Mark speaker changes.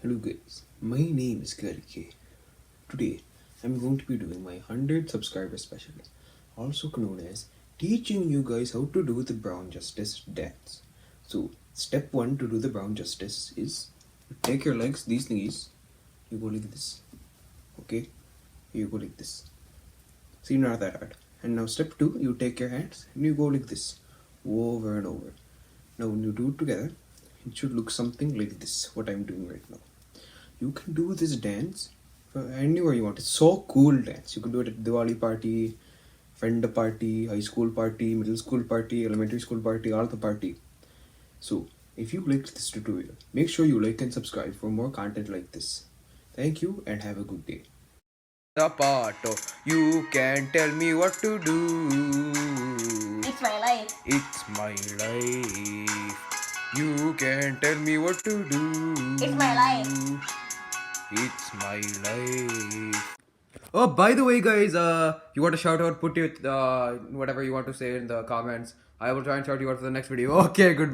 Speaker 1: Hello guys, my name is Karike. Today I'm going to be doing my 100 subscriber special, also known as teaching you guys how to do the Brown Justice dance. So, step 1 to do the Brown Justice is you take your legs, these knees, you go like this. Okay? You go like this. See, not that hard. And now step 2, you take your hands and you go like this, over and over. Now when you do it together, it should look something like this, what I'm doing right now. You can do this dance anywhere you want. It's so cool dance. You can do it at Diwali party, friend party, high school party, middle school party, elementary school party, all the party. So if you liked this tutorial, make sure you like and subscribe for more content like this. Thank you and have a good day. The part you can tell me what to do.
Speaker 2: It's my life.
Speaker 1: It's my life. You can tell me what to do.
Speaker 2: It's my life.
Speaker 1: It's my life. Oh, by the way, guys, you want a shout out? Put it whatever you want to say in the comments. I will try and shout you out for the next video. Okay, goodbye.